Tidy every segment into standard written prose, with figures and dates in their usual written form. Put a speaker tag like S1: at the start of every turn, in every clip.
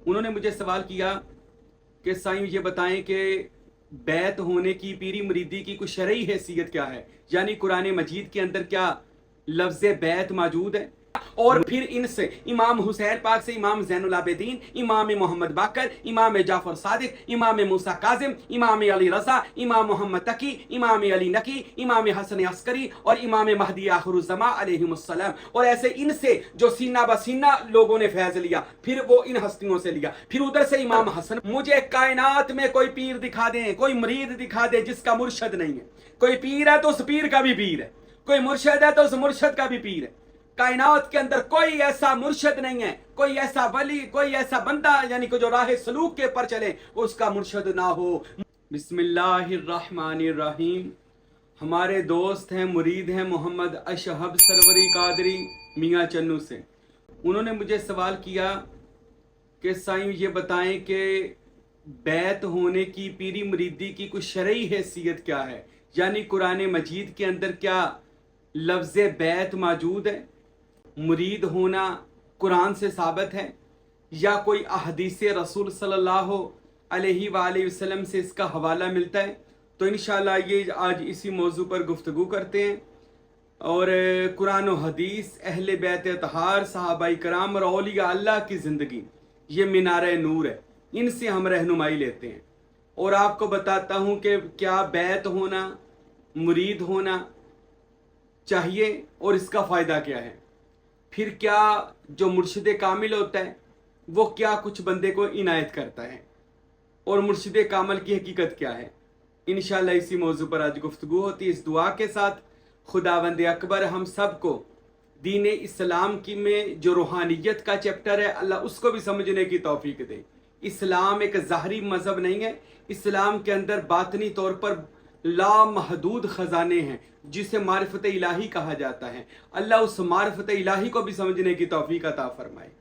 S1: उन्होंने मुझे सवाल किया कि साईं ये बताएं कि बैत होने की, पीरी मुरीदी की कोई शरई हैसियत क्या है, यानी कुरान मजीद के अंदर क्या लफ्ज़ बैत मौजूद है। और फिर इनसे इमाम हुसैन पाक से इमाम ज़ैनुल आबिदीन, इमाम मोहम्मद बाकर, इमाम जाफर सादिक, इमाम मूसा काजिम, इमाम अली रज़ा, इमाम मोहम्मद तकी, इमाम अली नकी, इमाम हसन अस्करी और इमाम महदी आखिरुज़्ज़मा अलैहिमुस्सलाम, और ऐसे इनसे जो सीना बसीना लोगों ने फैज़ लिया, फिर वो इन हस्तियों से लिया। फिर उधर से इमाम हसन। मुझे कायनात में कोई पीर दिखा दें, कोई मुरीद दिखा दे जिसका मुर्शद नहीं है। कोई पीर है तो उस पीर का भी पीर है, कोई मुर्शद है तो उस मुर्शद का भी पीर है। कायनात के अंदर कोई ऐसा मुर्शद नहीं है, कोई ऐसा वली, कोई ऐसा बंदा यानी कि जो राह सलूक के पर चले उसका मुर्शद ना हो। बिस्मिल्लाहिर्रहमानिर्रहीम। हमारे दोस्त हैं, मुरीद हैं मोहम्मद अशहब सरवरी कादरी मियाँ चन्नू से। उन्होंने मुझे सवाल किया कि साईं ये बताएं कि बैत होने की, पीरी मुरीदी की कोई शरई हैसियत क्या है, यानी कुरान मजीद के अंदर क्या लफ्ज़ बैत मौजूद है। मुरीद होना कुरान से साबित है या कोई अहदीस रसूल सल्लल्लाहु अलैहि वसल्लम से इसका हवाला मिलता है। तो इंशाअल्लाह ये आज इसी मौजू पर गुफ्तगू करते हैं। और कुरान और हदीस, अहले बैत तहार, सहाबाई कराम और औलिया अल्लाह की ज़िंदगी, ये मीनार नूर है, इनसे हम रहनुमाई लेते हैं। और आपको बताता हूँ कि क्या बैत होना, मुरीद होना चाहिए और इसका फ़ायदा क्या है। फिर क्या जो मुर्शिद कामिल होता है वो क्या कुछ बंदे को इनायत करता है, और मुर्शिद कामिल की हकीकत क्या है। इंशाअल्लाह इसी मौजू पर आज गुफ्तगू होती है। इस दुआ के साथ खुदावंद अकबर हम सब को दीन इस्लाम की में जो रूहानियत का चैप्टर है, अल्लाह उसको भी समझने की तौफीक दे। इस्लाम एक ज़ाहरी मज़हब नहीं है, इस्लाम के अंदर बातनी तौर पर लामहदूद ख़जाने हैं जिसे मारिफत इलाही कहा जाता है। अल्लाह उस मारिफत इलाही को भी समझने की तौफीक अता फरमाए।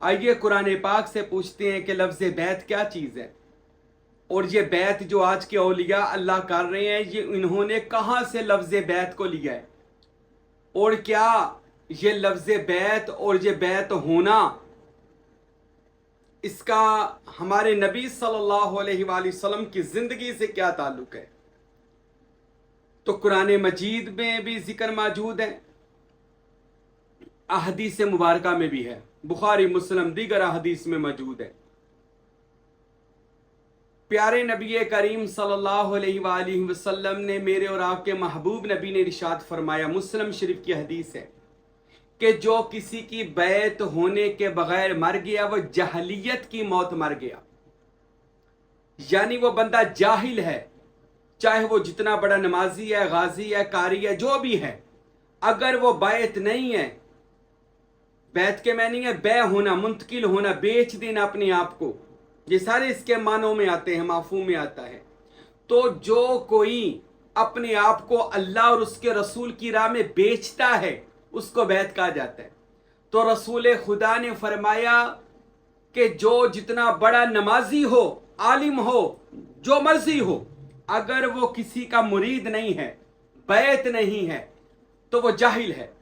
S1: आइए कुरान पाक से पूछते हैं कि लफ्ज़ बैत क्या चीज़ है, और ये बैत जो आज के औलिया अल्लाह कर रहे हैं, ये इन्होंने कहाँ से लफ्ज़ बैत को लिया है, और क्या ये लफ्ज़ बैत और ये बैत होना इसका हमारे नबी सल्लल्लाहु अलैहि वसल्लम की ज़िंदगी से क्या ताल्लुक़ है। तो कुरान मजीद में भी जिक्र मौजूद है, अहदीस मुबारका में भी है, बुखारी मुस्लिम दीगर अहदीस में मौजूद है। प्यारे नबी करीम सल्लल्लाहु अलैहि वसल्लम ने, मेरे और आपके महबूब नबी ने इरशाद फरमाया, मुस्लिम शरीफ की हदीस है कि जो किसी की बैत होने के बगैर मर गया वो जहलियत की मौत मर गया। यानी वो बंदा जाहिल है, चाहे वो जितना बड़ा नमाजी है, गाजी है, कारी है, जो भी है, अगर वो बैत नहीं है, बैत के मैनी है बै होना, मुंतकिल होना, बेच देना अपने आप को, ये सारे इसके मानों में आते हैं, माफूम में आता है। तो जो कोई अपने आप को अल्लाह और उसके रसूल की राह में बेचता है उसको बैत कहा जाता है। तो रसूल खुदा ने फरमाया कि जो जितना बड़ा नमाजी हो, आलिम हो, जो मर्जी हो, अगर वो किसी का मुरीद नहीं है, बैत नहीं है, तो वो जाहिल है।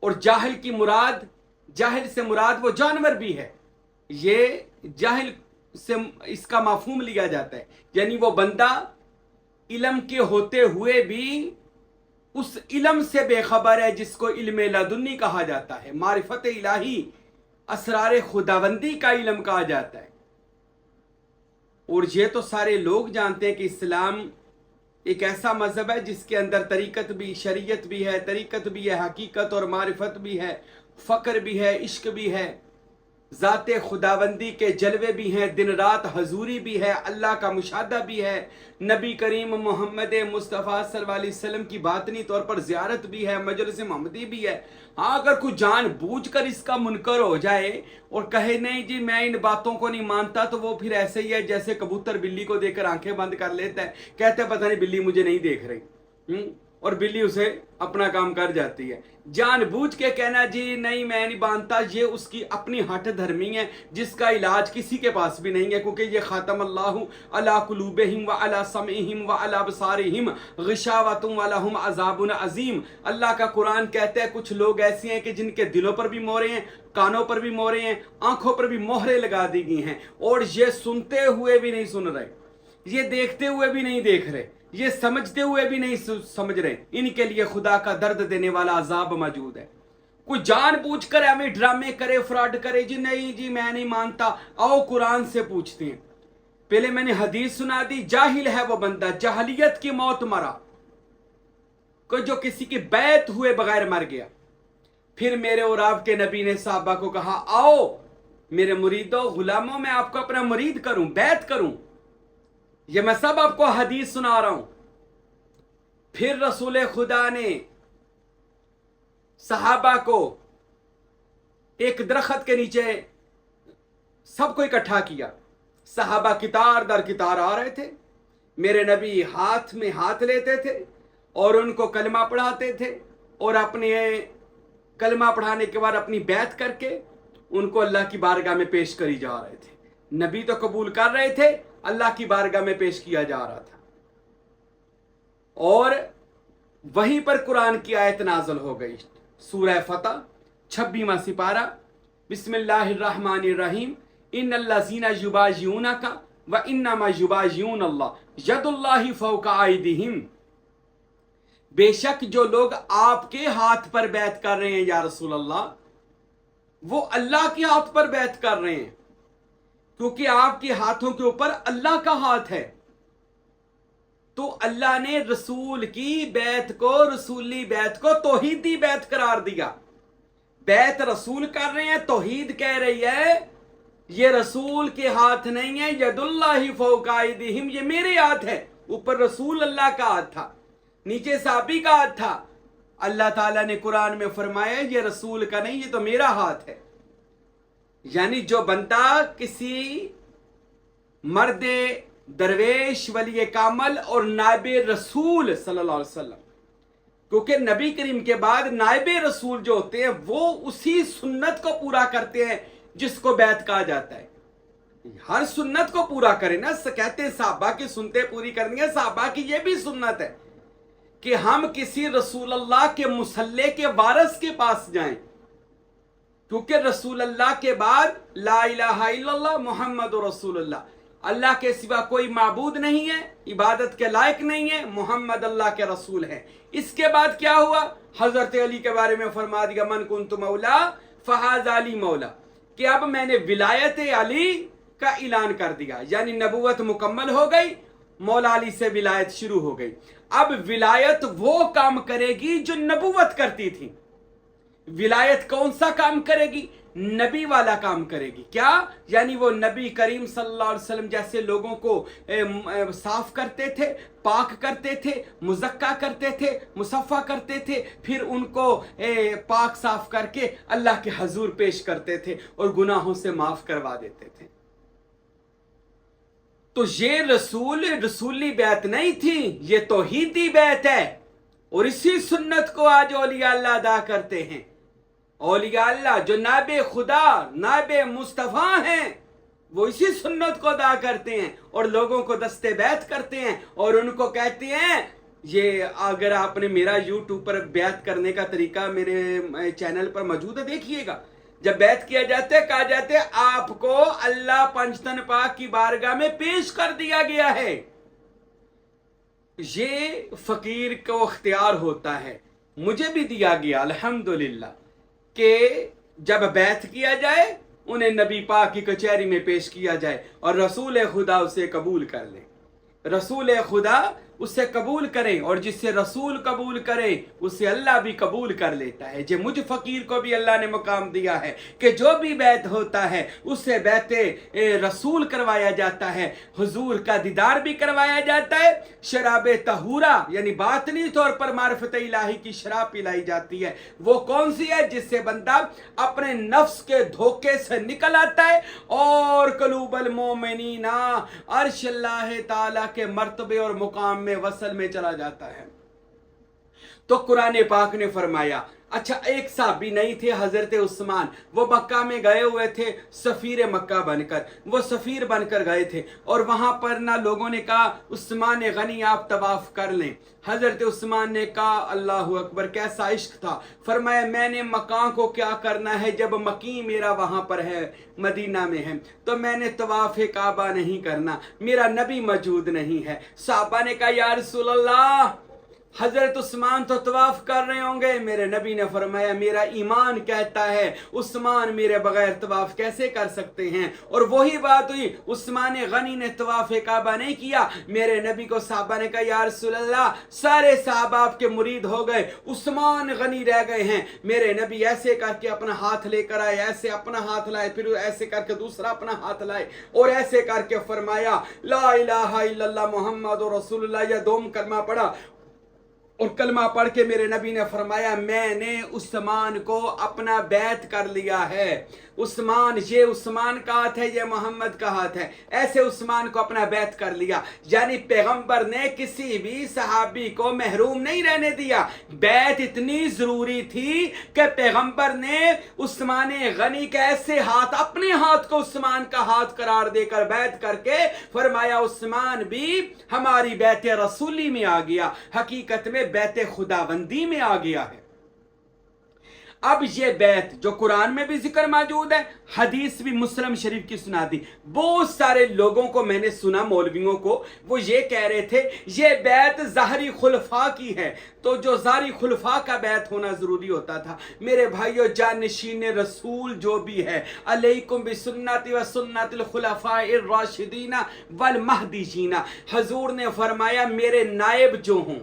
S1: और जाहिल की मुराद, जाहिल से मुराद वो जानवर भी है। ये जाहिल से इसका माफूम लिया जाता है, यानी वो बंदा इल्म के होते हुए भी उस इल्म से बेखबर है जिसको इल्म लदुन्नी कहा जाता है, मारिफत इलाही, असरार खुदाबंदी का इल्म कहा जाता है। और ये तो सारे लोग जानते हैं कि इस्लाम एक ऐसा मज़हब है जिसके अंदर तरीक़त भी, शरीयत भी है, तरीक़त भी है, हकीकत और मारिफत भी है, फ़क्र भी है, इश्क भी है, ज़ाते खुदाबंदी के जलवे भी हैं, दिन रात हजूरी भी है, अल्लाह का मुशाहदा भी है, नबी करीम मोहम्मद मुस्तफ़ा सल्लल्लाहु अलैहि वसल्लम की बातनी तौर पर ज़ियारत भी है, मजलिस मोहम्मदी भी है। हाँ, अगर कोई जान बूझ कर इसका मुनकर हो जाए और कहे नहीं जी मैं इन बातों को नहीं मानता, तो वो फिर ऐसे ही है जैसे कबूतर बिल्ली को देखकर आंखें बंद कर लेता है, कहते हैं पता नहीं बिल्ली मुझे नहीं देख रही। और बिल्ली उसे अपना काम कर जाती है। जानबूझ के कहना जी नहीं मैं नहीं बांधता, ये उसकी अपनी हठ धर्मी है जिसका इलाज किसी के पास भी नहीं है, क्योंकि ये खातम अल्लाहु अला कुलूबिहिम व अला समइहिम व अला अबसारिहिम गिशावतुम व लहुम अज़ाबुन अज़ीम। अल्लाह का कुरान कहता है कुछ लोग ऐसे हैं कि जिनके दिलों पर भी मोहरे हैं, कानों पर भी मोहरे हैं, आंखों पर भी मोहरे लगा दी गई हैं, और ये सुनते हुए भी नहीं सुन रहे, ये देखते हुए भी नहीं देख रहे, ये समझते हुए भी नहीं समझ रहे। इनके लिए खुदा का दर्द देने वाला अजाब मौजूद है। कोई जानबूझकर हमें ड्रामे करे, फ्रॉड करे, जी नहीं जी मैं नहीं मानता, आओ कुरान से पूछते हैं। पहले मैंने हदीस सुना दी, जाहिल है वो बंदा जहलियत की मौत मरा, कोई जो किसी की बैत हुए बगैर मर गया। फिर मेरे और आपके नबी ने साहबा को कहा आओ मेरे मुरीदों गुलामों, मैं आपको अपना मुरीद करूं, बैत करूं। ये मैं सब आपको हदीस सुना रहा हूं। फिर रसूल खुदा ने सहाबा को एक दरख्त के नीचे सबको इकट्ठा किया। सहाबा कितार दर कितार आ रहे थे, मेरे नबी हाथ में हाथ लेते थे और उनको कलमा पढ़ाते थे, और अपने कलमा पढ़ाने के बाद अपनी बैत करके उनको अल्लाह की बारगाह में पेश करी जा रहे थे। नबी तो कबूल कर रहे थे, अल्लाह की बारगाह में पेश किया जा रहा था। और वहीं पर कुरान की आयत नाज़िल हो गई, सूरह फतह 26वां सिपारा, बिस्मिल्लाहिर्रहमानिर्रहीम, इन्नल्लज़ीना युबायिऊनका व इन्नमा युबायिऊनल्लाह यदुल्लाहि फौका अयदीहिम। बेशक जो लोग आपके हाथ पर बैत कर रहे हैं या रसूल अल्लाह, वो अल्लाह के हाथ पर बैत कर रहे हैं, क्योंकि आपके हाथों के ऊपर अल्लाह का हाथ है। तो अल्लाह ने रसूल की बैत को, रसूली बैत को तौहीदी बैत करार दिया। बैत रसूल कर रहे हैं, तौहीद कह रही है ये रसूल के हाथ नहीं है, यदुल्लाहि फौका अयदीहिम, ये मेरे हाथ है। ऊपर रसूल अल्लाह का हाथ था, नीचे साहबी का हाथ था। अल्लाह ताला ने कुरान में फरमाया ये रसूल का नहीं, ये तो मेरा हाथ है। यानी जो बंदा किसी मर्दे दरवेश वली कामल और नायबे रसूल सल्लल्लाहु अलैहि वसल्लम, क्योंकि नबी करीम के बाद नायबे रसूल जो होते हैं वो उसी सुन्नत को पूरा करते हैं जिसको बैत कहा जाता है। हर सुन्नत को पूरा करें ना, कहते हैं साहबा की सुनते पूरी करनी है। साहबा की ये भी सुन्नत है कि हम किसी रसूल अल्लाह के मुसल्ले के वारिस के पास जाएं, क्योंकि रसूल अल्लाह के बाद ला इलाहा इल्लल्लाह मुहम्मदुर रसूलुल्लाह, अल्लाह के सिवा कोई माबूद नहीं है, इबादत के लायक नहीं है, मोहम्मद अल्लाह के रसूल है। इसके बाद क्या हुआ, हजरत अली के बारे में फरमा दिया मन कुन्तु मौला फहाज़ अली मौला, कि अब मैंने विलायत अली का ऐलान कर दिया, यानी नबूवत मुकम्मल हो गई, मौला अली से विलायत शुरू हो गई। अब विलायत वो काम करेगी जो नबूवत करती थी। विलायत कौन सा काम करेगी, नबी वाला काम करेगी। क्या, यानी वो नबी करीम सल्लल्लाहु अलैहि वसल्लम जैसे लोगों को साफ करते थे, पाक करते थे, मुज़क्का करते थे, मुसफ़ा करते थे, फिर उनको पाक साफ करके अल्लाह के हजूर पेश करते थे और गुनाहों से माफ करवा देते थे। तो ये रसूली बैत नहीं थी, ये तौहीदी बैत है। और इसी सुन्नत को आज औलिया अल्लाह अदा करते हैं। औलिया अल्लाह जो नाबे खुदा, नाबे मुस्तफ़ा हैं, वो इसी सुन्नत को अदा करते हैं और लोगों को दस्ते बैत करते हैं और उनको कहते हैं। ये अगर आपने मेरा यूट्यूब पर बैत करने का तरीका मेरे चैनल पर मौजूद है, देखिएगा। जब बैत किया जाता है, कहा जाता है आपको अल्लाह पंचतन पाक की बारगाह में पेश कर दिया गया है। ये फकीर को इख्तियार होता है, मुझे भी दिया गया अल्हम्दुलिल्लाह, कि जब बैत किया जाए उन्हें नबी पाक की कचहरी में पेश किया जाए और रसूल खुदा उसे कबूल कर ले। रसूल खुदा उसे कबूल करें और जिससे रसूल कबूल करे उसे अल्लाह भी कबूल कर लेता है। जो मुझ फकीर को भी अल्लाह ने मुकाम दिया है कि जो भी बैत होता है उससे बैते रसूल करवाया जाता है, हुजूर का दीदार भी करवाया जाता है, शराब तहूरा यानी बातनी तौर पर मार्फत इलाही की शराब पिलाई जाती है। वो कौन सी है, जिससे बंदा अपने नफ्स के धोखे से निकल आता है और कलूबल मोमिनीना अर्श अल्लाह ताला के मर्तबे और मुकाम में वसल में चला जाता है। तो कुरान पाक ने फरमाया, अच्छा एक साहबी नहीं थे हजरत उस्मान, वो मक्का में गए हुए थे सफीर मक्का बनकर, वो सफीर बनकर गए थे और वहां पर ना लोगों ने कहा उस्मान गनी आप तवाफ कर लें। हजरत उस्मान ने कहा अल्लाह अकबर, कैसा इश्क था। फरमाया मैंने मकान को क्या करना है जब मकी मेरा वहां पर है, मदीना में है, तो मैंने तवाफ काबा नहीं करना, मेरा नबी मौजूद नहीं है। साहबा ने कहा या रसूल अल्लाह, हजरत उस्मान तो तवाफ कर रहे होंगे। मेरे नबी ने फरमाया मेरा ईमान कहता है उस्मान मेरे बगैर तवाफ कैसे कर सकते हैं। और वही बात हुई, उस्मान गनी ने तवाफ काबा नहीं किया। मेरे नबी को साहबा ने कहा या रसूल अल्लाह, सारे साहबा आपके मुरीद हो गए, उस्मान गनी रह गए हैं। मेरे नबी ऐसे करके अपना हाथ लेकर आए, ऐसे अपना हाथ लाए, फिर ऐसे करके दूसरा अपना हाथ लाए और ऐसे करके फरमाया ला इलाहा इल्लल्लाह मुहम्मद रसूलुल्लाह, या दोम कलमा पढ़ा। और कलमा पढ़ के मेरे नबी ने फरमाया मैंने उस्मान को अपना बैत कर लिया है। उस्मान, ये उस्मान का हाथ है, ये मोहम्मद का हाथ है, ऐसे उस्मान को अपना बैत कर लिया। यानी पैगंबर ने किसी भी सहाबी को महरूम नहीं रहने दिया। बैत इतनी जरूरी थी कि पैगंबर ने उस्मान गनी के ऐसे हाथ, अपने हाथ को उस्मान का हाथ करार देकर बैत करके फरमाया उस्मान भी हमारी बैत रसूली में आ गया, हकीकत में बैत खुदाबंदी में आ गया है। अब ये बैत जो कुरान में भी जिक्र मौजूद है, हदीस भी मुस्लिम शरीफ की सुना दी। बहुत सारे लोगों को मैंने सुना, मौलवियों को, वो ये कह रहे थे ये बैत ज़ाहरी खुलफा की है, तो जो ज़ाहरी खुलफा का बैत होना जरूरी होता था। मेरे भाइयों, जानशीन रसूल जो भी है, अलैकुम बिसुन्नती व सुन्नतिल खुलफाए राशिदीना वल महदीजीना, हजूर ने फरमाया मेरे नायब जो हों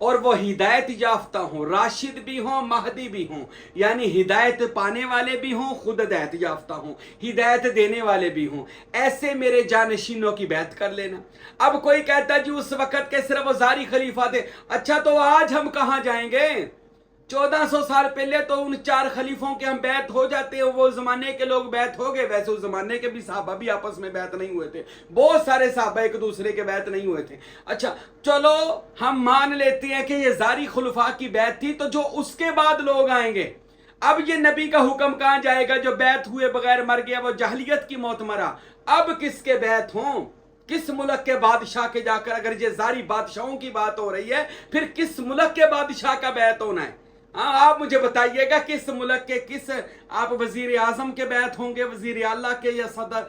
S1: और वो हिदायत याफ्ता हों, राशिद भी हों, महदी भी हों, यानी हिदायत पाने वाले भी हों, खुद हिदायत याफ्ता हों, हिदायत देने वाले भी हों, ऐसे मेरे जानशीनों की बैत कर लेना। अब कोई कहता जी उस वक्त के सिर्फ वो ज़ारी खलीफा थे। अच्छा तो आज हम कहाँ जाएंगे? 1400 साल पहले तो उन 4 खलीफों के हम बैत हो जाते हैं, वो जमाने के लोग बैत हो गए। वैसे उस जमाने के भी साहबा भी आपस में बैत नहीं हुए थे, बहुत सारे साहबा एक दूसरे के बैत नहीं हुए थे। अच्छा चलो हम मान लेते हैं कि ये ज़ारी खुलफा की बैत थी, तो जो उसके बाद लोग आएंगे, अब ये नबी का हुक्म कहाँ जाएगा? जो बैत हुए बगैर मर गया वो जहलियत की मौत मरा। अब किसके बैत हों? किस मुल्क के बादशाह के जाकर, अगर ये ज़ारी बादशाहों की बात हो रही है, फिर किस मुल्क के बादशाह का बैत होना है? हाँ आप मुझे बताइएगा किस मुल्क के, किस आप वजीर आजम के बैत होंगे, वजीर आला के, या सदर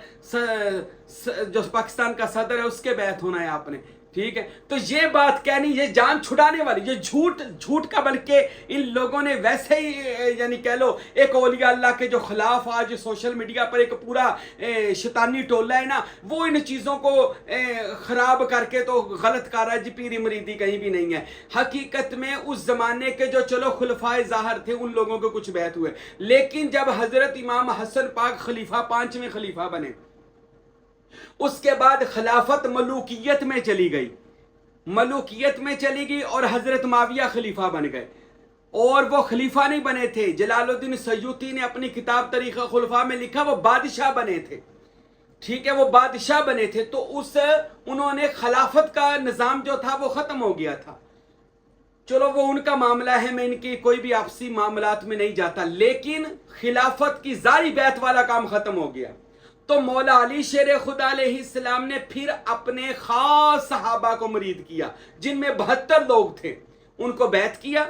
S1: जो पाकिस्तान का सदर है उसके बैत होना है आपने? ठीक है, तो ये बात कहनी, ये जान छुड़ाने वाली, ये झूठ का, बल्कि इन लोगों ने वैसे ही यानी कह लो एक औलिया अल्लाह के जो खिलाफ आज सोशल मीडिया पर एक पूरा शैतानी टोला है ना, वो इन चीज़ों को ख़राब करके तो गलत कर रहा है जी। पीरी मरीदी कहीं भी नहीं है। हकीकत में उस ज़माने के जो चलो खुलफाए ज़ाहिर थे उन लोगों को कुछ बैत हुए, लेकिन जब हज़रत इमाम हसन पाक खलीफा, 5वें खलीफा बने, उसके बाद खिलाफत मलूकियत में चली गई, मलूकियत में चली गई और हजरत माविया खलीफा बन गए। और वो खलीफा नहीं बने थे, जलालुद्दीन सयूती ने अपनी किताब तरीका खुलफा में लिखा वो बादशाह बने थे। ठीक है, वो बादशाह बने थे, तो उन्होंने खिलाफत का निज़ाम जो था वो ख़त्म हो गया था। चलो वो उनका मामला है, मैं इनकी कोई भी आपसी मामलात में नहीं जाता, लेकिन खिलाफत की ज़ारी बैत वाला काम ख़त्म हो गया। तो मौला अली शेर खुदा अलैहिस्सलाम ने फिर अपने खास सहाबा को मुरीद किया, जिनमें 72 लोग थे, उनको बैत किया।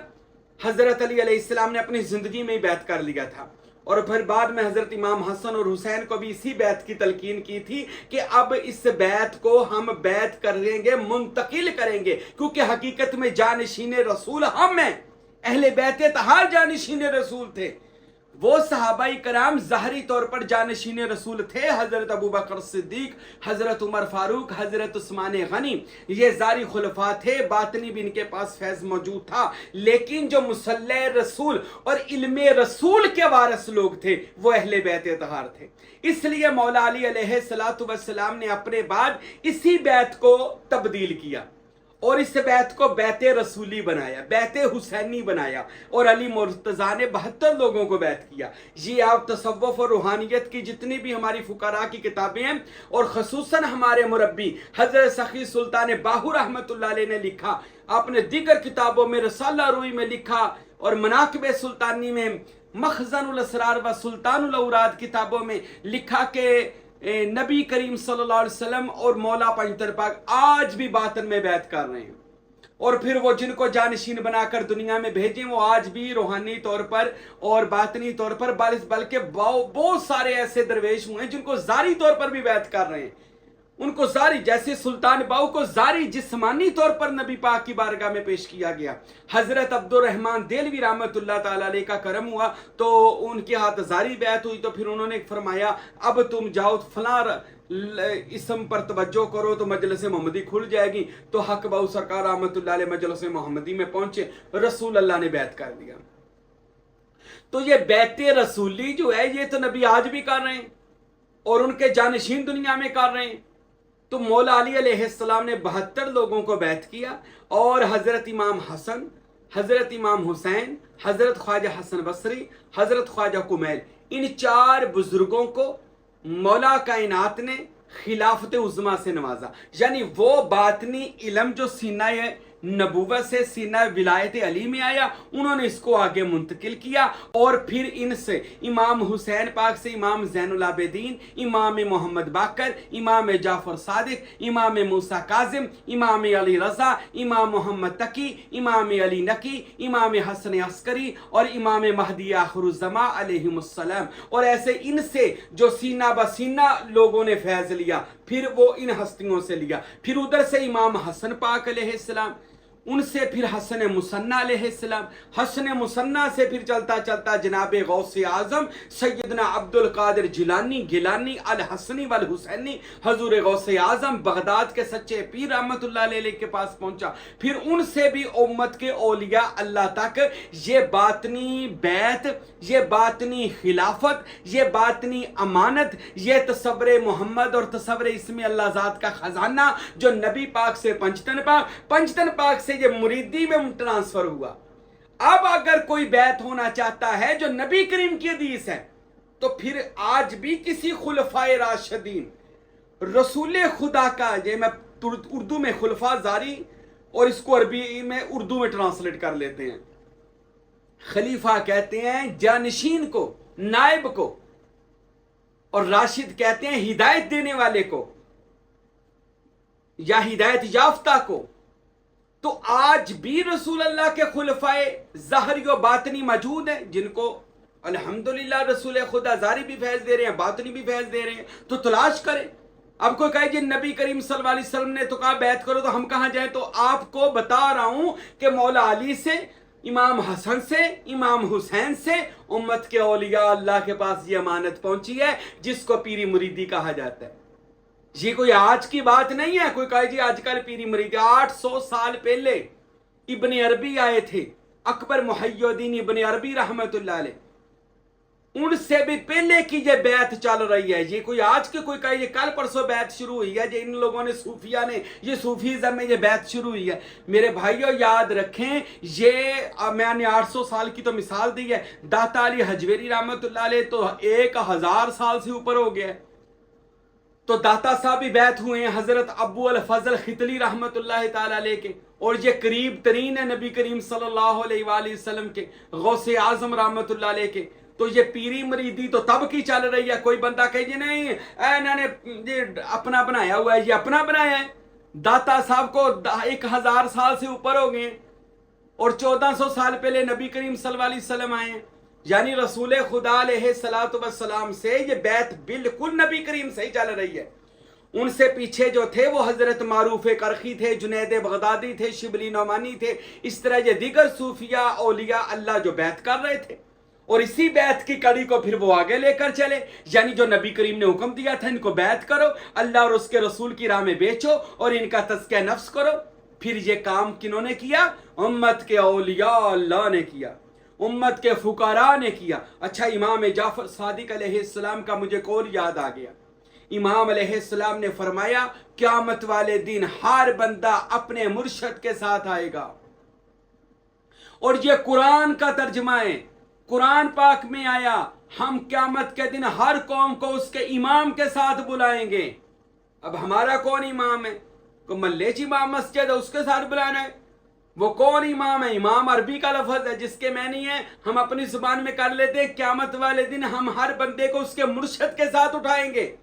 S1: हजरत अली अलैहिस्सलाम ने अपनी जिंदगी में ही बैत कर लिया था, और फिर बाद में हजरत इमाम हसन और हुसैन को भी इसी बैत की तलकीन की थी कि अब इस बैत को हम बैत करेंगे, मुंतकिल करेंगे, क्योंकि हकीकत में जानशीन रसूल हम हैं। अहले बैत तहार जानशीन रसूल थे। वो सहाबाई कराम ज़ाहरी तौर पर जानशीन रसूल थे, हज़रत अबू बकर सिद्दीक, हज़रत उमर फारूक, हज़रत उस्मान गनी, ये ज़ारी खुलफा थे। बातनी भी इनके पास फैज़ मौजूद था, लेकिन जो मुसल्ले रसूल और इल्मे रसूल के वारिस लोग थे वो अहले बैत तहार थे। इसलिए मौला अली अलैहिस्सलातु वस्सलाम ने अपने बाद इसी बैत को तब्दील किया اور اس بیت کو بیت رسولی بنایا، بیت حسینی بنایا، اور علی مرتضیٰ نے 72 لوگوں کو بیت کیا۔ یہ آپ تصوف اور روحانیت کی جتنی بھی ہماری فقراء کی کتابیں ہیں، اور خصوصاً ہمارے مربی حضرت سخی سلطان باہو رحمۃ اللہ علیہ نے لکھا، اپنے دیگر کتابوں میں رسالہ روی میں لکھا، اور مناقب سلطانی میں، مخزن الاسرار و سلطان الاوراد کتابوں میں لکھا کہ نبی کریم صلی اللہ علیہ وسلم اور مولا پنجتن پاک آج بھی باطن میں بیعت کر رہے ہیں، اور پھر وہ جن کو جانشین بنا کر دنیا میں بھیجیں وہ آج بھی روحانی طور پر اور باطنی طور پر بلکہ بہت سارے ایسے درویش ہوئے ہیں جن کو ظاہری طور پر بھی بیعت کر رہے ہیں، ان کو ظاہری، جیسے سلطان باہو کو ظاہری جسمانی طور پر نبی پاک کی بارگاہ میں پیش کیا گیا۔ حضرت عبد الرحمن دہلوی رحمۃ اللہ تعالیٰ علیہ کا کرم ہوا تو ان کے ہاتھ ظاہری بیعت ہوئی، تو پھر انہوں نے فرمایا اب تم جاؤ فلاں اسم پر توجہ کرو تو مجلس محمدی کھل جائے گی۔ تو حق بہو سرکار رحمۃ اللہ علیہ مجلس محمدی میں پہنچے، رسول اللہ نے بیعت کر دیا۔ تو یہ بیعت رسولی جو ہے یہ تو نبی آج بھی کر رہے ہیں، اور ان کے جانشین دنیا میں کر رہے ہیں۔ تو مولا علی علیہ السلام نے 72 لوگوں کو بیعت کیا، اور حضرت امام حسن، حضرت امام حسین، حضرت خواجہ حسن بصری، حضرت خواجہ کمیل، ان 4 بزرگوں کو مولا کائنات نے خلافت عظمیٰ سے نوازا، یعنی وہ باطنی علم جو سینہ نبوت سے سینہ ولایت علی میں آیا، انہوں نے اس کو آگے منتقل کیا، اور پھر ان سے امام حسین پاک سے امام زین العابدین، امام محمد باقر، امام جعفر صادق، امام موسیٰ کاظم، امام علی رضا، امام محمد تقی، امام علی نقی، امام حسن عسکری، اور امام مہدی آخر الزماں علیہم السلام، اور ایسے ان سے جو سینہ بسینہ لوگوں نے فیض لیا، پھر وہ ان ہستیوں سے لیا، پھر ادھر سے امام حسن پاک علیہ السلام، ان سے پھر حسن مصنع علیہ السلام، حسن مصنع سے پھر چلتا چلتا جناب غوث اعظم سیدنا عبد القادر جیلانی گیلانی الحسنی والحسینی حضور غوث اعظم بغداد کے سچے پیر رحمت اللہ علیہ کے پاس پہنچا، پھر ان سے بھی امت کے اولیاء اللہ تک یہ باطنی بیعت، یہ باطنی خلافت، یہ باطنی امانت، یہ تصور محمد اور تصور اسم اللہ ذات کا خزانہ جو نبی پاک سے پنجتن پاک سے یہ مریدی میں ٹرانسفر ہوا۔ اب اگر کوئی بیعت ہونا چاہتا ہے جو نبی کریم کی حدیث ہے، تو پھر آج بھی کسی خلفائے راشدین رسول خدا کا، یہ میں اردو میں خلفاء زاری اور اس کو عربی میں اردو میں ٹرانسلیٹ کر لیتے ہیں، خلیفہ کہتے ہیں جانشین کو، نائب کو، اور راشد کہتے ہیں ہدایت دینے والے کو یا ہدایت یافتہ کو۔ تو آج بھی رسول اللہ کے خلفائے ظاہری و باطنی موجود ہیں جن کو الحمدللہ رسول خدا ظاہری بھی فیض دے رہے ہیں، باطنی بھی فیض دے رہے ہیں، تو تلاش کریں۔ اب کوئی کہے جی نبی کریم صلی اللہ علیہ وسلم نے تو کہا بیعت کرو تو ہم کہاں جائیں؟ تو آپ کو بتا رہا ہوں کہ مولا علی سے، امام حسن سے، امام حسین سے امت کے اولیاء اللہ کے پاس یہ امانت پہنچی ہے جس کو پیری مریدی کہا جاتا ہے۔ یہ کوئی آج کی بات نہیں ہے، کوئی کہے جی آج کل پیری مریدی، 800 سال پہلے ابن عربی آئے تھے، اکبر محی الدین ابن عربی رحمت اللہ علیہ، ان سے بھی پہلے کی یہ بیعت چل رہی ہے۔ یہ کوئی آج کے کوئی کہے یہ کل پرسوں بیعت شروع ہوئی ہے، یہ ان لوگوں نے صوفیہ نے یہ صوفیزم میں یہ بیعت شروع ہوئی ہے۔ میرے بھائیوں یاد رکھیں، یہ میں نے 800 سال کی تو مثال دی ہے، داتا علی حجویری رحمت اللہ علیہ تو 1000 سال سے اوپر ہو گیا ہے، تو داتا صاحب بھی بیعت ہوئے ہیں حضرت ابو الفضل ختلی رحمت اللہ تعالی علیہ کے، اور یہ قریب ترین ہے نبی کریم صلی اللہ علیہ وآلہ وسلم کے، غوث اعظم رحمت اللہ علیہ کے۔ تو یہ پیری مریدی تو تب کی چل رہی ہے۔ کوئی بندہ کہے جی نہیں انہوں نے یہ اپنا بنایا ہوا ہے، یہ اپنا بنایا ہے، داتا صاحب کو 1000 سال سے اوپر ہو گئے، اور 1400 سال پہلے نبی کریم صلی اللہ علیہ وسلم آئے ہیں، یعنی رسول خدا علیہ الصلوۃ والسلام سے یہ بیعت بالکل نبی کریم سے ہی چل رہی ہے۔ ان سے پیچھے جو تھے وہ حضرت معروف کرخی تھے، جنید بغدادی تھے، شبلی نعمانی تھے، اس طرح یہ دیگر صوفیاء اولیاء اللہ جو بیعت کر رہے تھے، اور اسی بیعت کی کڑی کو پھر وہ آگے لے کر چلے، یعنی جو نبی کریم نے حکم دیا تھا ان کو بیعت کرو، اللہ اور اس کے رسول کی راہ میں بیچو اور ان کا تزکیہ نفس کرو۔ پھر یہ کام کنہوں نے کیا؟ امت کے اولیاء اللہ نے کیا، امت کے فقراء نے کیا۔ اچھا، امام جعفر صادق علیہ السلام کا مجھے قول یاد آ گیا، इमाम अलैहिस्सलाम ने फरमाया क़यामत वाले दिन हर बंदा अपने मुर्शद के साथ आएगा। और ये कुरान का तर्जमा है, कुरान पाक में आया हम क़यामत के दिन हर कौम को उसके इमाम के साथ बुलाएंगे। अब हमारा कौन इमाम है? को मल्लेच इमाम मस्जिद है उसके साथ बुलाना है। वो कौन इमाम है? इमाम अरबी का लफ्ज है जिसके मैनी है हम अपनी जुबान में कर लेते हैं। क़यामत वाले दिन हम हर बंदे को उसके मुर्शद के साथ उठाएंगे,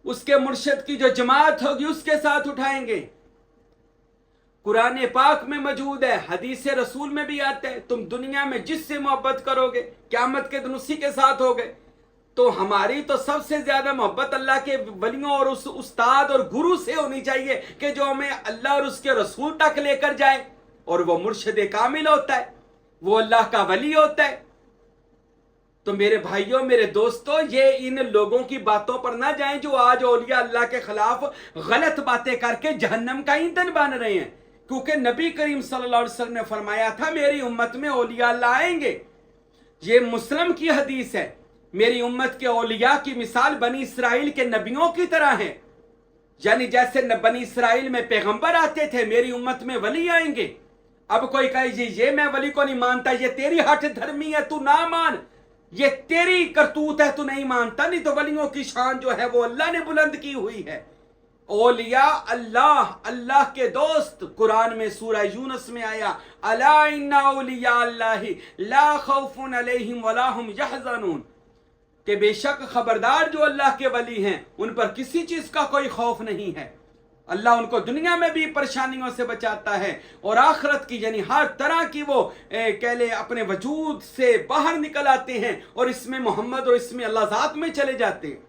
S1: उसके मुर्शद की जो जमात होगी उसके साथ उठाएंगे। कुरान पाक में मौजूद है, हदीस रसूल में भी आता है, तुम दुनिया में जिससे मोहब्बत करोगे क़यामत के दिन उसी के साथ होगे। तो हमारी तो सबसे ज्यादा मोहब्बत अल्लाह के वलियों और उस उस्ताद और गुरु से होनी चाहिए कि जो हमें अल्लाह और उसके रसूल तक लेकर जाए। और वो मुर्शिद कामिल होता है, वो अल्लाह का वली होता है। तो मेरे भाइयों, मेरे दोस्तों, ये इन लोगों की बातों पर ना जाएं जो आज औलिया अल्लाह के खिलाफ गलत बातें करके जहन्नम का ईंधन बन रहे हैं। क्योंकि नबी करीम सल्लल्लाहु अलैहि वसल्लम ने फरमाया था मेरी उम्मत में औलिया अल्लाह आएंगे। ये मुस्लिम की हदीस है। मेरी उम्मत के औलिया की मिसाल बनी इसराइल के नबियों की तरह है। यानी जैसे बनी इसराइल में पैगंबर आते थे, मेरी उम्मत में वली आएंगे। अब कोई कहे ये मैं वली को नहीं मानता, ये तेरी हठ धर्मी है, तू ना मान, ये तेरी करतूत है, तू नहीं मानता। नहीं तो वलियों की शान जो है वो अल्लाह ने बुलंद की हुई है। औलिया अल्लाह, अल्लाह के दोस्त। कुरान में सूरह यूनुस में आया अला इन्ना औलिया अल्लाहि ला खौफुन अलैहिम वला हुम यहज़नून, कि बेशक खबरदार जो अल्लाह के वली हैं उन पर किसी चीज का कोई खौफ नहीं है। अल्लाह उनको दुनिया में भी परेशानियों से बचाता है और आखिरत की यानी हर तरह की वो कह ले अपने वजूद से बाहर निकल आते हैं और इसमें मोहम्मद और इसमें अल्लाह ज़ात में चले जाते हैं।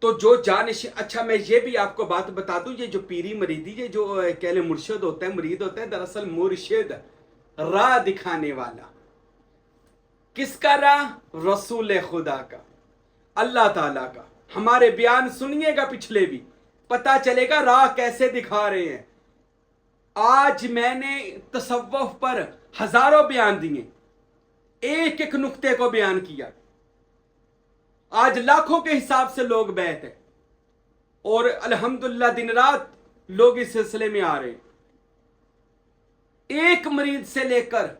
S1: तो जो जानिश, अच्छा मैं ये भी आपको बात बता दूं, ये जो पीरी मरीदी, ये जो कह ले मुर्शिद होता है, मुरीद होता है, दरअसल मुर्शिद राह दिखाने वाला। किसका राह? रसूल खुदा का, अल्लाह ताला का। हमारे बयान सुनिएगा पिछले भी, पता चलेगा राह कैसे दिखा रहे हैं। आज मैंने तसव्वुफ पर हजारों बयान दिए, एक एक नुक्ते को बयान किया। आज लाखों के हिसाब से लोग बैठ हैं और अल्हम्दुलिल्लाह दिन रात लोग इस सिलसिले में आ रहे हैं। एक मरीद से लेकर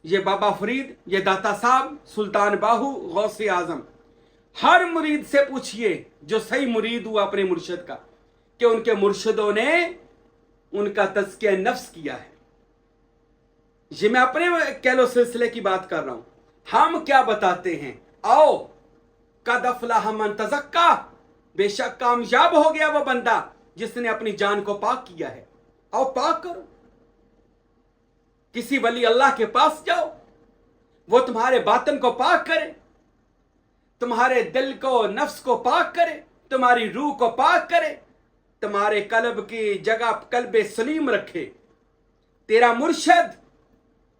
S1: ये बाबा फरीद, ये दाता साहब, सुल्तान बाहू, गौसे आजम, हर मुरीद से पूछिए जो सही मुरीद हुआ अपने मुर्शिद का कि उनके मुर्शिदों ने उनका तज़किया नफ्स किया है। ये मैं अपने कह लो सिलसिले की बात कर रहा हूं। हम क्या बताते हैं? आओ कद अफ़लह मन तज़क्का, बेशक कामयाब हो गया वो बंदा जिसने अपनी जान को पाक किया है। आओ पाक करो, किसी वली अल्लाह के पास जाओ, वो तुम्हारे बातन को पाक करे, तुम्हारे दिल को, नफ्स को पाक करे, तुम्हारी रूह को पाक करे, तुम्हारे कल्ब की जगह कल्बे सलीम रखे। तेरा मुर्शिद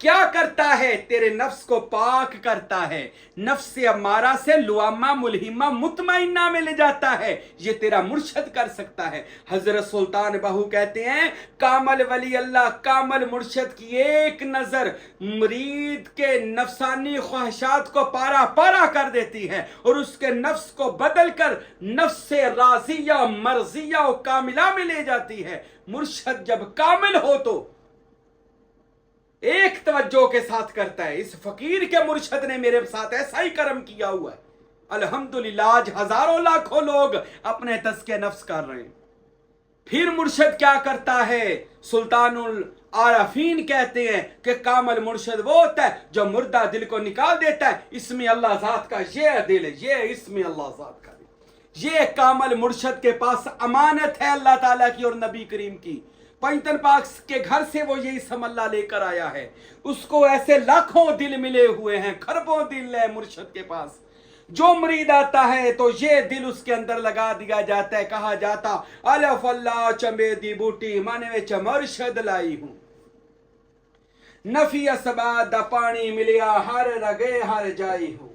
S1: क्या करता है? तेरे नफ्स को पाक करता है, नफ्स से अमारा से लुआमा मुलहिमा मुतमइन्ना में ले जाता है। ये तेरा मुर्शिद कर सकता है। हजरत सुल्तान बाहू कहते हैं कामल वली अल्लाह, कामल मुर्शिद की एक नजर मुरीद के नफसानी ख्वाहिशात को पारा पारा कर देती है और उसके नफ्स को बदल कर नफ्स से राजिया मर्जिया और कामिला में ले जाती है। मुर्शिद जब कामिल हो तो एक तवज्जो के साथ करता है। इस फकीर के मुर्शिद ने मेरे साथ ऐसा ही करम किया हुआ है। अल्हम्दुलिल्लाह आज हजारों लाखों लोग अपने तज़किया नफ्स कर रहे हैं। फिर मुर्शिद क्या करता है? सुल्तानुल आरफीन कहते हैं कि कामल मुर्शिद वो होता है जो मुर्दा दिल को निकाल देता है। इसमें अल्लाह ज़ात का ये दिल है, ये इसमें अल्लाह ज़ात का दिल, ये कामल मुर्शिद के पास अमानत है अल्लाह ताला की और नबी करीम की। पंजतन पाक के घर से वो यही समल्ला लेकर आया है। उसको ऐसे लाखों दिल मिले हुए हैं, खरबों दिल है मुर्शिद के पास। जो मुरीद आता है तो ये दिल उसके अंदर लगा दिया जाता है। कहा जाता अलफ अल्लाह चंबेदी बूटी माने विच मुर्शिद लाई हूं, नफी असबाद पानी मिलिया हर रगे हर जाई हूं,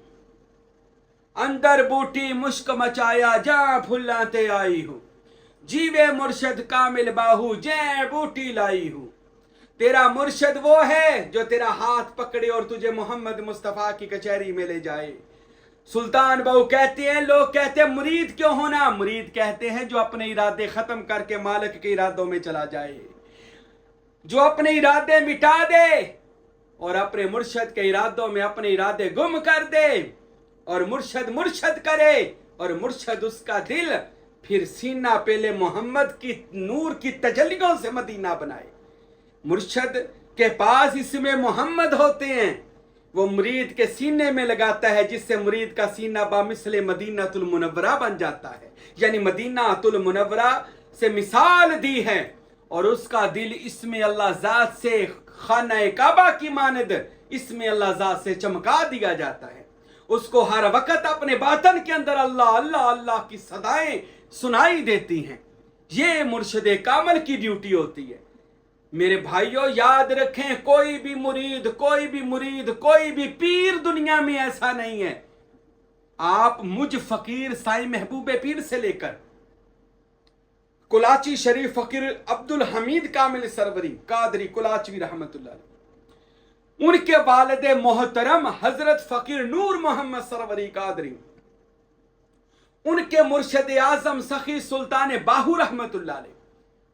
S1: अंदर बूटी मुश्क मचाया जा फुल्ला ते आई हूं, जीवे मुर्शिद कामिल बाहू जै बूटी लाई हूं। तेरा मुर्शिद वो है जो तेरा हाथ पकड़े और तुझे मोहम्मद मुस्तफा की कचहरी में ले जाए। सुल्तान बहू कहते हैं, लोग कहते हैं मुरीद क्यों होना? मुरीद कहते हैं जो अपने इरादे खत्म करके मालिक के इरादों में चला जाए, जो अपने इरादे मिटा दे और अपने मुर्शद के इरादों में अपने इरादे गुम कर दे, और मुर्शद मुर्शद करे और मुर्शद उसका दिल फिर सीना पहले मोहम्मद की नूर की तजल्लियों से मदीना बनाए। मुर्शद के पास इसमें मोहम्मद होते हैं, वो मुरीद के सीने में लगाता है, जिससे मुरीद का सीना बामिसले मदीनातुल मुनव्वरा बन जाता है। यानी मदीनातुल मुनव्वरा से मिसाल दी है, और उसका दिल इसमें अल्लाह ज़ात से खाना काबा की मानद इसमें अल्लाह ज़ात से चमका दिया जाता है। उसको हर वक्त अपने बातन के अंदर अल्लाह अल्लाह अल्लाह की सदाएं सुनाई देती हैं। ये मुर्शिद कामल की ड्यूटी होती है। मेरे भाइयों याद रखें, कोई भी मुरीद कोई भी पीर दुनिया में ऐसा नहीं है। आप मुझ फकीर साईं महबूब पीर से लेकर कुलाची शरीफ फकीर अब्दुल हमीद कामिल सरवरी कादरी कुलाचवी रहमतुल्लाह, उनके वालिद मोहतरम हजरत फकीर नूर मोहम्मद सरवरी कादरी, उनके मुर्शिद आजम सखी सुल्तान बाहू रहमतुल्लाह,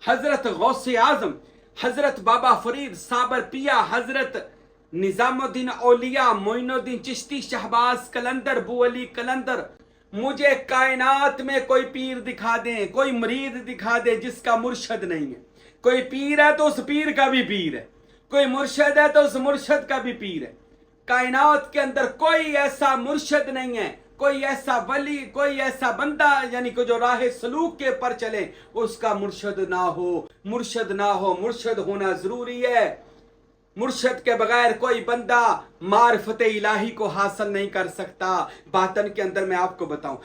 S1: हजरत गौसे आजम हजरत बाबा फरीद साबर पिया, हजरत निजामुद्दीन औलिया मोइनुद्दीन चिश्ती शहबाज कलंदर बुअली कलंदर। मुझे कायनात में कोई पीर दिखा दें, कोई मुरीद दिखा दे जिसका मुर्शद नहीं है। कोई पीर है तो उस पीर का भी पीर है, कोई मुर्शद है तो उस मुर्शद का भी पीर है। कायनात के अंदर कोई ऐसा मुर्शद नहीं है, कोई ऐसा वली, कोई ऐसा बंदा यानी कि जो राह सलूक के पर चले उसका मुर्शद ना हो। मुर्शद ना हो, मुर्शद होना जरूरी है। मुर्शद के बगैर कोई बंदा मार्फत इलाही को हासिल नहीं कर सकता। बातन के अंदर मैं आपको बताऊं,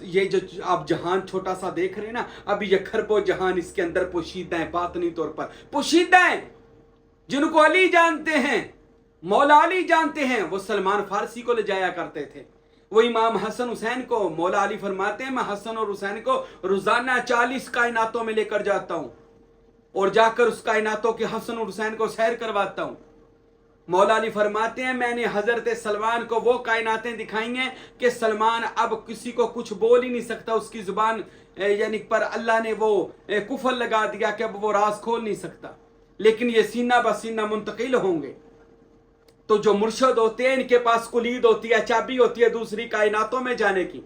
S1: ये जो आप जहान छोटा सा देख रहे हैं ना, अभी ये खरबो जहान इसके अंदर पोशीदा है, बातनी तौर पर पोशीदा है। जिनको अली जानते हैं, मौला अली जानते हैं, वो सलमान फारसी को ले जाया करते थे। वो इमाम हसन हुसैन को, मौला अली फरमाते हैं मैं हसन और हुसैन को रोजाना 40 कायनातों में लेकर जाता हूं और जाकर उस कायनातों के हसन और हुसैन को सैर करवाता हूं। मौला अली फरमाते हैं मैंने हजरत सलमान को वो कायनातें दिखाई हैं कि सलमान अब किसी को कुछ बोल ही नहीं सकता, उसकी जुबान यानी पर अल्लाह ने वो कुफल लगा दिया कि अब वो राज खोल नहीं सकता, लेकिन ये सीना बसीना मुंतकिल होंगे। तो जो मुर्शद होते हैं इनके पास कुलीद होती है, चाबी होती है दूसरी कायनातों में जाने की।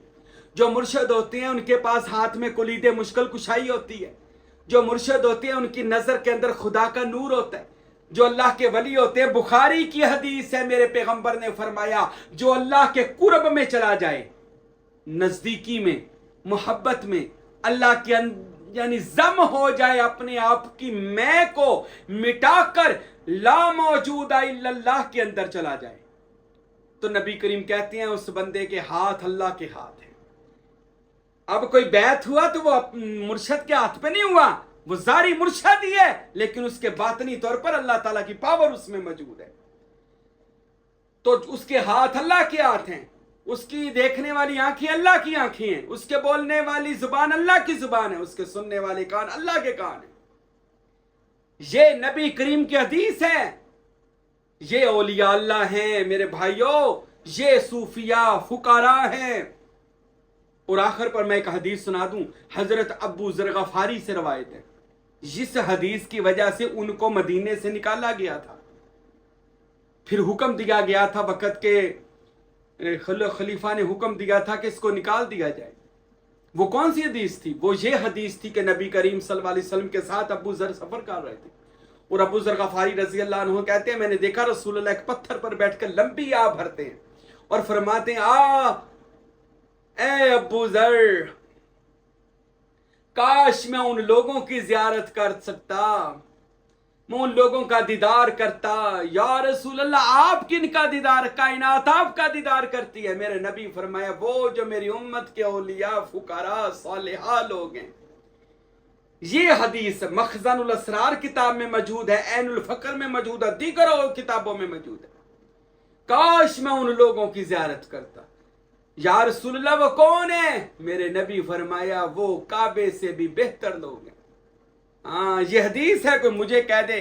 S1: जो मुर्शद होते हैं उनके पास हाथ में कुलीद मुश्किल कुशाई होती है। जो मुर्शद होते हैं उनकी नजर के अंदर खुदा का नूर होता है। जो अल्लाह के वली होते हैं, बुखारी की हदीस है, मेरे पैगंबर ने फरमाया जो अल्लाह के कुर्ब में चला जाए, नजदीकी में, मोहब्बत में, अल्लाह के यानी जम हो जाए, अपने आप की मैं को मिटाकर ला मौजूदा इल्लल्लाह के अंदर चला जाए, तो नबी करीम कहते हैं उस बंदे के हाथ अल्लाह के हाथ है। अब कोई बैत हुआ तो वो मुर्शद के हाथ पे नहीं हुआ, वो जारी मुर्शद ही है, लेकिन उसके बातनी तौर पर अल्लाह ताला की पावर उसमें मौजूद है। तो उसके हाथ अल्लाह के हाथ हैं, उसकी देखने वाली आंखें अल्लाह की आंखें हैं, उसके बोलने वाली जुबान अल्लाह की जुबान है, उसके सुनने वाले कान अल्लाह के कान है। ये नबी करीम की हदीस है। ये औलिया अल्लाह हैं मेरे भाइयों, ये सूफिया फुकारा हैं। और आखिर पर मैं एक हदीस सुना दूं, हजरत अबू जर गफारी से रवायत है। जिस हदीस की वजह से उनको मदीने से निकाला गया था, फिर हुक्म दिया गया था, वक़्त के खलीफा ने हुक्म दिया था कि इसको निकाल दिया जाए। वो कौन सी हदीस थी? वो ये हदीस थी कि नबी करीम सल्लल्लाहु अलैहि वसल्लम के साथ अबू जर सफर कर रहे थे, और अबू जर गफारी रजी अल्लाह अन्हु कहते हैं मैंने देखा रसूलुल्लाह एक पत्थर पर बैठकर लंबी आ भरते हैं और फरमाते हैं ए अबू जर, काश मैं उन लोगों की जियारत कर सकता, मैं उन लोगों का दीदार करता। या रसूल अल्लाह आप किनका दीदार? कायनात आपका दीदार करती है। मेरे नबी फरमाया वो जो मेरी उम्मत के औलिया फुकारा सालिहा लोग हैं। ये हदीस मखज़नुल असरार किताब में मौजूद है, ऐनुल फक्र में मौजूद है, दीगर किताबों में मौजूद है। काश मैं उन लोगों की जियारत करता। या रसूल अल्लाह वो कौन है? मेरे नबी फरमाया वो काबे से भी बेहतर लोग हैं। हाँ ये हदीस है, कोई मुझे कह दे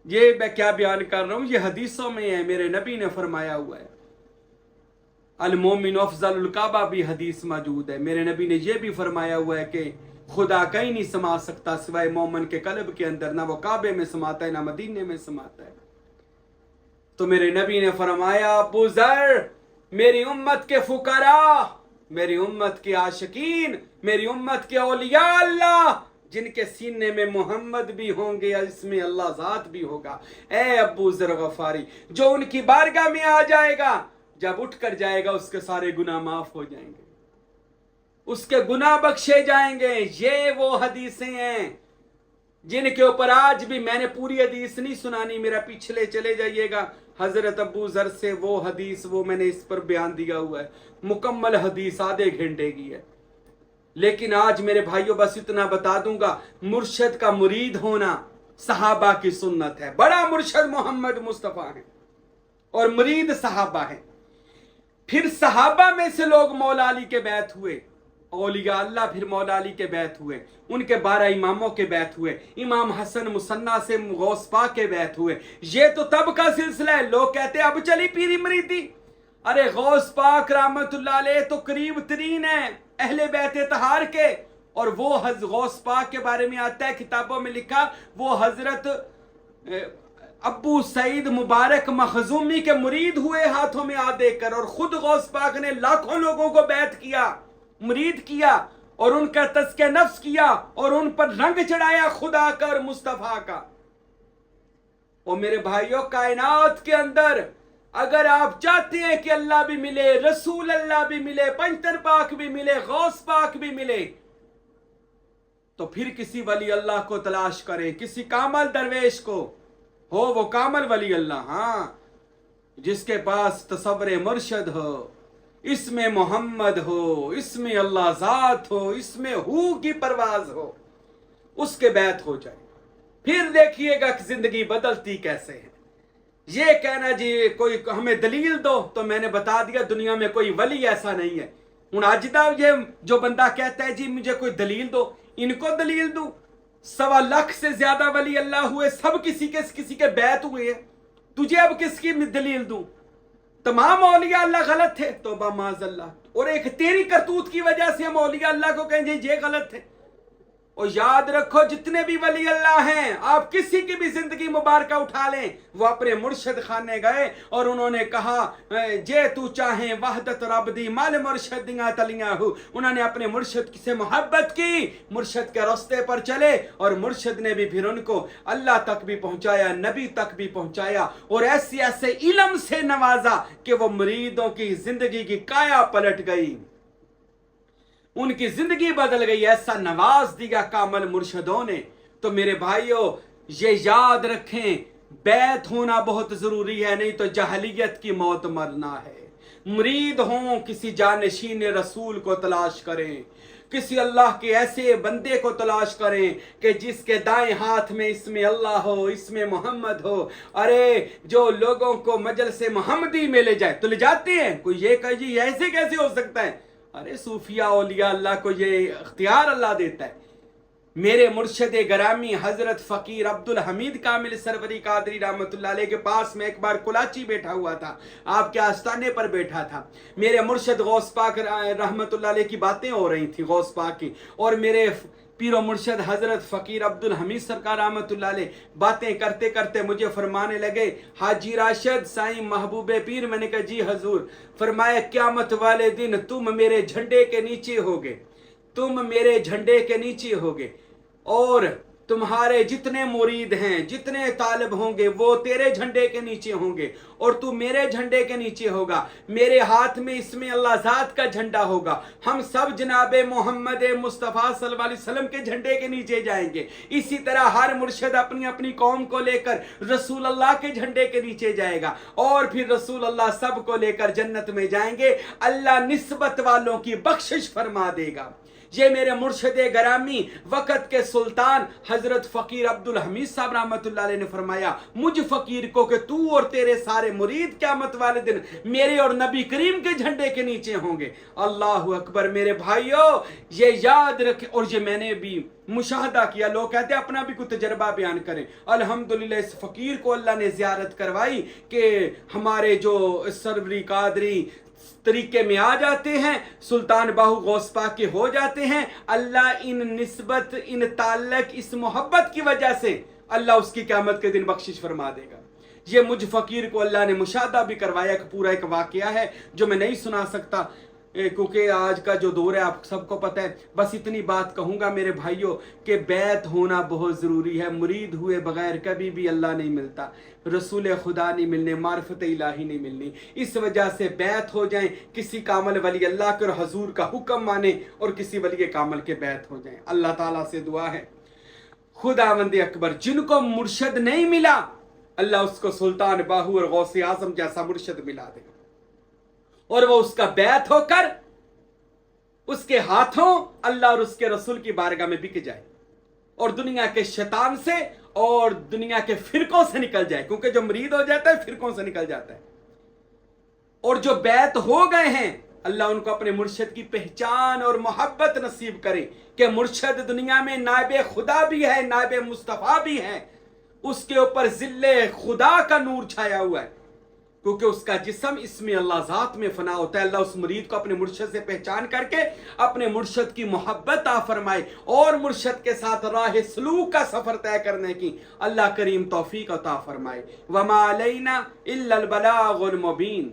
S1: ये मैं क्या बयान कर रहा हूं, ये हदीसों में है, मेरे नबी ने फरमाया हुआ है। अल मोमिन अफजलुल काबा भी हदीस मौजूद है। मेरे नबी ने यह भी फरमाया हुआ है कि खुदा कहीं नहीं समा सकता सिवाय मोमिन के कल्ब के अंदर, ना वो काबे में समाता है ना मदीने में समाता है। तो मेरे नबी ने फरमाया, अबू ज़र, मेरी उम्मत के फुकरा, मेरी उम्मत के आशिकीन, मेरी उम्मत के औलिया अल्लाह, जिनके सीने में मोहम्मद भी होंगे, इसमें अल्लाह ज़ात भी होगा, ए अबू ज़र गफारी, जो उनकी बारगाह में आ जाएगा, जब उठ कर जाएगा उसके सारे गुनाह माफ हो जाएंगे, उसके गुनाह बख्शे जाएंगे। ये वो हदीसें हैं जिनके ऊपर आज भी, मैंने पूरी हदीस नहीं सुनानी, मेरा पिछले चले जाइएगा, हजरत अबू ज़र से वो हदीस, वो मैंने इस पर बयान दिया हुआ है, मुकम्मल हदीस आधे घंटे की है। लेकिन आज मेरे भाइयों बस इतना बता दूंगा, मुर्शद का मुरीद होना सहाबा की सुन्नत है। बड़ा मुर्शद मोहम्मद मुस्तफ़ा है और मुरीद सहाबा है। फिर सहाबा में से लोग मौला अली के बैत हुए, औलिया अल्लाह फिर मौला अली के बैत हुए, उनके 12 इमामों के बैत हुए, इमाम हसन मुसन्ना से गौस पाक के बैत हुए। ये तो तब का सिलसिला है। लोग कहते अब चली पीरी मरीदी। अरे गौस पाक रहमतुल्लाह अलैह तो करीब तरीन है अहले बैत तहार के, और वो गौस पाक के बारे में आता है किताबों में लिखा, वो हजरत अबू सईद मुबारक मखजूमी के मुरीद हुए हाथों में आ देकर, और खुद गौस पाक ने लाखों लोगों को बैत किया, मुरीद किया, और उनका तज़किया नफ्स किया, और उन पर रंग चढ़ाया खुदा का और मुस्तफा का। और मेरे भाइयों, कायनात के अंदर अगर आप चाहते हैं कि अल्लाह भी मिले, रसूल अल्लाह भी मिले, पंचतर पाक भी मिले, गौस पाक भी मिले, तो फिर किसी वली अल्लाह को तलाश करें, किसी कामल दरवेश को हो, वो कामल वली अल्लाह, हाँ, जिसके पास तसव्वुर मुर्शद हो, इसमें मोहम्मद हो, इसमें अल्लाह ज़ात हो, इसमें हू की परवाज हो, उसके बैत हो जाए। फिर देखिएगा कि जिंदगी बदलती कैसे है। ये कहना जी कोई हमें दलील दो, तो मैंने बता दिया दुनिया में कोई वली ऐसा नहीं है। हूँ अज दा ये जो बंदा कहता है जी मुझे कोई दलील दो, इनको दलील दूं? 1.25 लाख से ज्यादा वली अल्लाह हुए, सब किसी के बैत हुए हैं, तुझे अब किसकी दलील दूं? तमाम औलिया अल्लाह गलत थे, तौबा माज़ल्लाह, और एक तेरी करतूत की वजह से हम औलिया अल्लाह को कहेंगे ये गलत है। और याद रखो जितने भी वली अल्लाह हैं, आप किसी की भी जिंदगी मुबारक उठा लें, वो अपने मुर्शद खाने गए और उन्होंने कहा जे तू चाहे वहदत रब दी माल मुर्शद दियां तलियां हूं। उन्होंने अपने मुर्शद से मोहब्बत की, मुर्शद के रास्ते पर चले, और मुर्शद ने भी फिर उनको अल्लाह तक भी पहुंचाया, नबी तक भी पहुंचाया, और ऐसे ऐसे इल्म से नवाजा कि वो मुरीदों की जिंदगी की काया पलट गई, उनकी जिंदगी बदल गई। ऐसा नवाज दिया कामल मुर्शदों ने। तो मेरे भाइयों ये याद रखें, बैत होना बहुत जरूरी है, नहीं तो जहलियत की मौत मरना है। मुरीद हों, किसी जानशीन रसूल को तलाश करें, किसी अल्लाह के ऐसे बंदे को तलाश करें कि जिसके दाएं हाथ में इसमें अल्लाह हो, इसमें मोहम्मद हो। अरे जो लोगों को मजलिस मोहम्मदी में ले जाए तो ले जाते हैं, कोई ये कहे जी ऐसे कैसे हो सकता है? अरे सूफिया औलिया अल्लाह को ये इख्तियार अल्लाह देता है। मेरे मुर्शद गरामी हजरत फ़कीर अब्दुल हमीद कामिल सरवरी कादरी रहमतुल्लाह अलैह के पास में एक बार कुलाची बैठा हुआ था, आपके आस्थाने पर बैठा था। मेरे मुर्शद गौस पाक रहमतुल्लाह अलैह की बातें हो रही थी, गौस पाक की, और मेरे पीरो मुर्शद हजरत फ़कीर अब्दुल हमीद सरकार रहमतुल्लाह अलैह बातें करते करते मुझे फरमाने लगे, हाजी राशिद साईं महबूब पीर। मैंने कहा जी हजूर। फरमाया क़यामत वाले दिन तुम मेरे झंडे के नीचे होगे, तुम मेरे झंडे के नीचे होगे, और तुम्हारे जितने मुरीद हैं, जितने तालिब होंगे, वो तेरे झंडे के नीचे होंगे, और तू मेरे झंडे के नीचे होगा। मेरे हाथ में इसमें अल्लाह ज़ात का झंडा होगा। हम सब जनाबे मोहम्मद मुस्तफ़ा सल्लल्लाहु अलैहि वसल्लम के झंडे के नीचे जाएंगे। इसी तरह हर मुर्शद अपनी अपनी कौम को लेकर रसूल अल्लाह के झंडे के नीचे जाएगा, और फिर रसूल अल्लाह सब को लेकर जन्नत में जाएंगे। अल्लाह निस्बत वालों की बख्शिश फरमा देगा। ये मेरे मुर्शद गरामी वक़्त के सुल्तान हजरत फ़कीर अब्दुल हमीद साहब रहमतुल्लाह अलैह ने फरमाया, मुझ फ़कीर को कि तू और तेरे सारे मुरीद क़यामत वाले दिन मेरे और नबी करीम के झंडे के नीचे होंगे। अल्लाह अकबर। मेरे भाइयों ये याद रखें, और ये मैंने भी मुशाहदा किया। लोग कहते हैं अपना भी कुछ तजर्बा बयान करें। अल्हम्दुलिल्लाह इस फ़कीर को अल्लाह ने ज़ियारत करवाई कि हमारे जो सरवरी कादरी طریقے میں آ جاتے ہیں، سلطان باہو غوث پاک کے ہو جاتے ہیں، اللہ ان نسبت، ان تعلق، اس محبت کی وجہ سے اللہ اس کی قیامت کے دن بخشش فرما دے گا۔ یہ مجھ فقیر کو اللہ نے مشاہدہ بھی کروایا، کہ پورا ایک واقعہ ہے جو میں نہیں سنا سکتا کیونکہ آج کا جو دور ہے آپ سب کو پتہ ہے۔ بس اتنی بات کہوں گا میرے بھائیوں کہ بیعت ہونا بہت ضروری ہے۔ مرید ہوئے بغیر کبھی بھی اللہ نہیں ملتا، رسول خدا نہیں ملنے، معرفت الہی نہیں ملنی۔ اس وجہ سے بیعت ہو جائیں، کسی کامل ولی اللہ کے اور حضور کا حکم مانیں اور کسی ولی کامل کے بیعت ہو جائیں۔ اللہ تعالیٰ سے دعا ہے خداوند اکبر جن کو مرشد نہیں ملا، اللہ اس کو سلطان باہو اور غوث اعظم جیسا مرشد ملا دے، اور وہ اس کا بیعت ہو کر اس کے ہاتھوں اللہ اور اس کے رسول کی بارگاہ میں بک جائے، اور دنیا کے شیطان سے اور دنیا کے فرقوں سے نکل جائے، کیونکہ جو مرید ہو جاتا ہے فرقوں سے نکل جاتا ہے، اور جو بیعت ہو گئے ہیں اللہ ان کو اپنے مرشد کی پہچان اور محبت نصیب کرے، کہ مرشد دنیا میں نائب خدا بھی ہے، نائب مصطفیٰ بھی ہے، اس کے اوپر ذل خدا کا نور چھایا ہوا ہے، کیونکہ اس کا جسم اسم اللہ ذات میں فنا ہوتا ہے۔ اللہ اس مرید کو اپنے مرشد سے پہچان کر کے اپنے مرشد کی محبت عطا فرمائے، اور مرشد کے ساتھ راہ سلوک کا سفر طے کرنے کی اللہ کریم توفیق عطا فرمائے۔ وما علینا الا البلاغ المبین۔